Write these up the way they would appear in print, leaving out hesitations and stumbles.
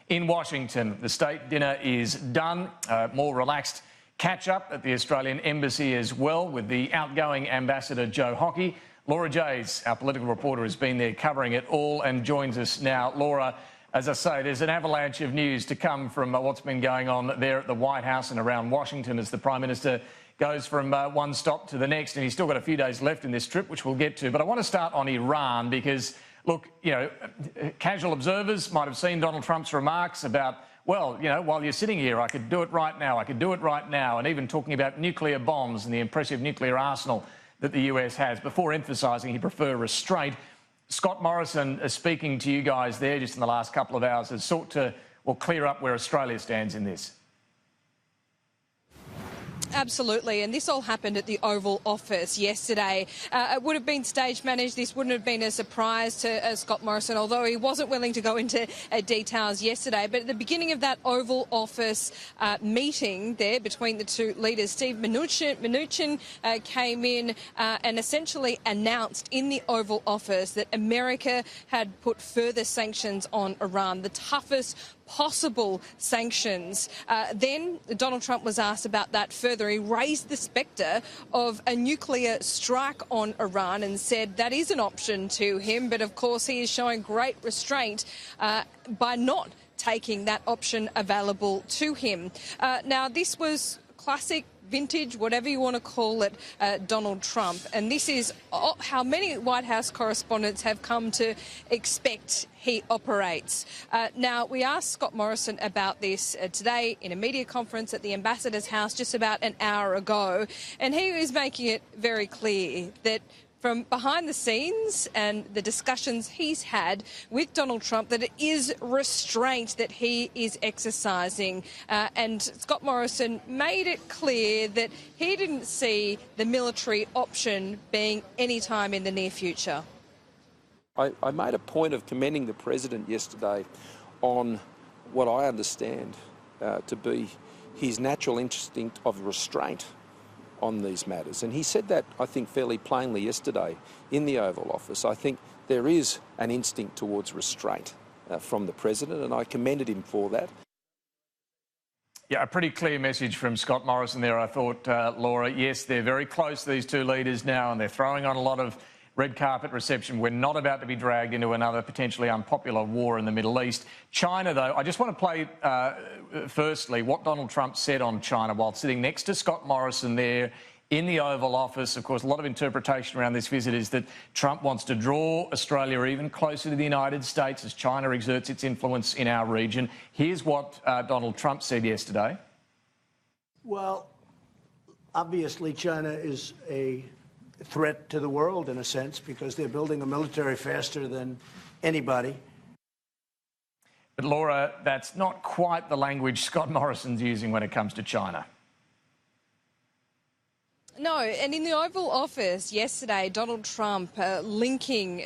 in Washington. The state dinner is done. More relaxed catch-up at the Australian Embassy as well with the outgoing Ambassador Joe Hockey. Laura Jays, our political reporter, has been there covering it all and joins us now. Laura, as I say, there's an avalanche of news to come from what's been going on there at the White House and around Washington as the Prime Minister goes from one stop to the next, and he's still got a few days left in this trip, which we'll get to. But I want to start on Iran because, look, you know, casual observers might have seen Donald Trump's remarks about, well, you know, while you're sitting here, I could do it right now, I could do it right now, and even talking about nuclear bombs and the impressive nuclear arsenal that the US has, before emphasising he preferred restraint. Scott Morrison, speaking to you guys there just in the last couple of hours, has sought to, well, clear up where Australia stands in this. Absolutely, and this all happened at the Oval Office yesterday. It would have been stage managed. This wouldn't have been a surprise to Scott Morrison, although he wasn't willing to go into details yesterday. But at the beginning of that Oval Office meeting there between the two leaders, Steve Mnuchin came in and essentially announced in the Oval Office that America had put further sanctions on Iran, the toughest possible sanctions. Then Donald Trump was asked about that further. He raised the spectre of a nuclear strike on Iran and said that is an option to him. But of course, he is showing great restraint by not taking that option available to him. Now, this was classic, vintage, whatever you want to call it, Donald Trump. And this is how many White House correspondents have come to expect he operates. Now, we asked Scott Morrison about this today in a media conference at the Ambassador's house just about an hour ago, and he was making it very clear that from behind the scenes and the discussions he's had with Donald Trump, that it is restraint that he is exercising. And Scott Morrison made it clear that he didn't see the military option being any time in the near future. I made a point of commending the President yesterday on what I understand to be his natural instinct of restraint on these matters. And he said that, I think, fairly plainly yesterday in the Oval Office. I think there is an instinct towards restraint from the President, and I commended him for that. Yeah, a pretty clear message from Scott Morrison there, I thought, Laura. Yes, they're very close, these two leaders now, and they're throwing on a lot of red carpet reception. We're not about to be dragged into another potentially unpopular war in the Middle East. China, though, I just want to play, firstly, what Donald Trump said on China while sitting next to Scott Morrison there in the Oval Office. Of course, a lot of interpretation around this visit is that Trump wants to draw Australia even closer to the United States as China exerts its influence in our region. Here's what Donald Trump said yesterday. Well, obviously, China is a threat to the world, in a sense, because they're building a military faster than anybody. But, Laura, that's not quite the language Scott Morrison's using when it comes to China. No, and in the Oval Office yesterday, Donald Trump linking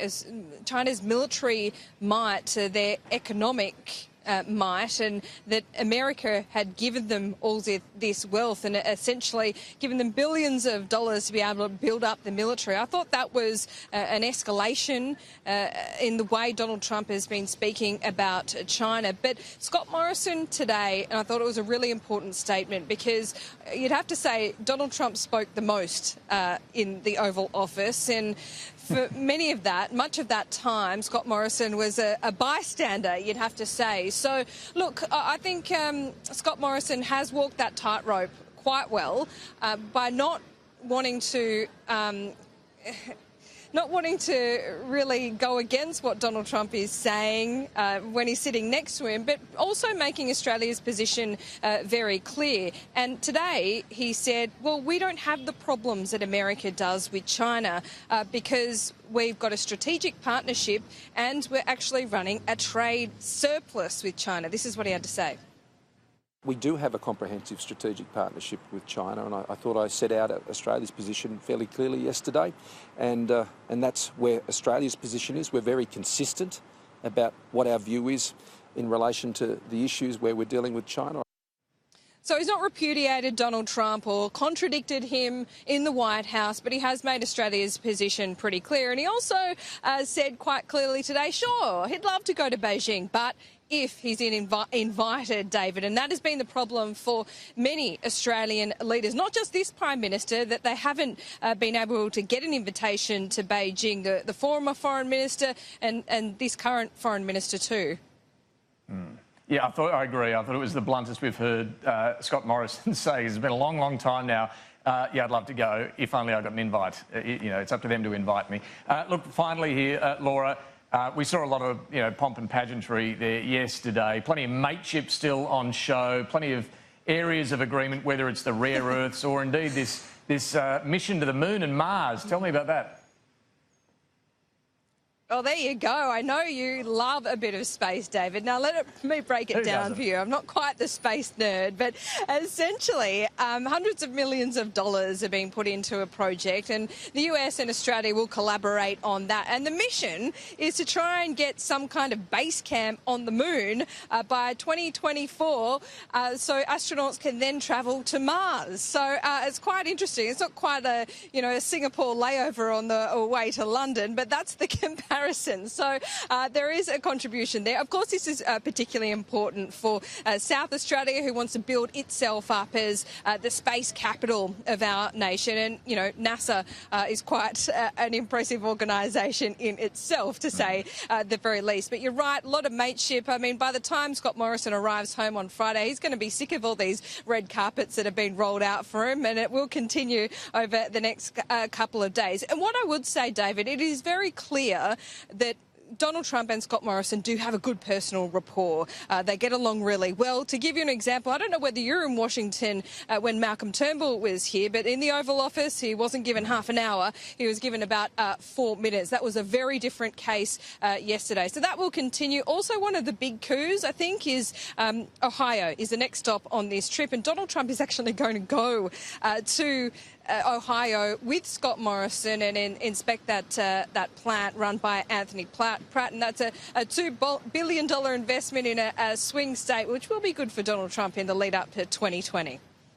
China's military might to their economic might, and that America had given them all this wealth and essentially given them billions of dollars to be able to build up the military. I thought that was an escalation in the way Donald Trump has been speaking about China. But Scott Morrison today, and I thought it was a really important statement, because you'd have to say Donald Trump spoke the most in the Oval Office, and for much of that time, Scott Morrison was a bystander, you'd have to say. So, look, I think Scott Morrison has walked that tightrope quite well by not wanting to really go against what Donald Trump is saying when he's sitting next to him, but also making Australia's position very clear. And today he said, well, we don't have the problems that America does with China because we've got a strategic partnership and we're actually running a trade surplus with China. This is what he had to say. We do have a comprehensive strategic partnership with China, and I thought I set out Australia's position fairly clearly yesterday, and that's where Australia's position is. We're very consistent about what our view is in relation to the issues where we're dealing with China. So he's not repudiated Donald Trump or contradicted him in the White House, but he has made Australia's position pretty clear. And he also said quite clearly today, sure, he'd love to go to Beijing, but if he's invited, David. And that has been the problem for many Australian leaders, not just this Prime Minister, that they haven't been able to get an invitation to Beijing, the former Foreign Minister and this current Foreign Minister too. Yeah, I agree. I thought it was the bluntest we've heard Scott Morrison say. It's been a long, long time now. Yeah, I'd love to go if only I got an invite. You know, it's up to them to invite me. Look, finally here, Laura, we saw a lot of, you know, pomp and pageantry there yesterday. Plenty of mateship still on show. Plenty of areas of agreement, whether it's the rare earths or indeed this mission to the moon and Mars. Tell me about that. Oh, there you go. I know you love a bit of space, David. Now, let me break it down for you. I'm not quite the space nerd, but essentially hundreds of millions of dollars are being put into a project, and the US and Australia will collaborate on that. And the mission is to try and get some kind of base camp on the moon by 2024 so astronauts can then travel to Mars. So it's quite interesting. It's not quite a Singapore layover on the way to London, but that's the comparison. So there is a contribution there. Of course, this is particularly important for South Australia, who wants to build itself up as the space capital of our nation. And, you know, NASA is quite an impressive organisation in itself, to say the very least. But you're right, a lot of mateship. I mean, by the time Scott Morrison arrives home on Friday, he's going to be sick of all these red carpets that have been rolled out for him, and it will continue over the next couple of days. And what I would say, David, it is very clear that Donald Trump and Scott Morrison do have a good personal rapport. They get along really well. To give you an example, I don't know whether you were in Washington when Malcolm Turnbull was here, but in the Oval Office, he wasn't given half an hour. He was given about 4 minutes. That was a very different case yesterday. So that will continue. Also, one of the big coups, I think, is Ohio is the next stop on this trip. And Donald Trump is actually going to go to Ohio with Scott Morrison and inspect that plant run by Anthony Pratt, and that's a $2 billion investment in a swing state, which will be good for Donald Trump in the lead up to 2020.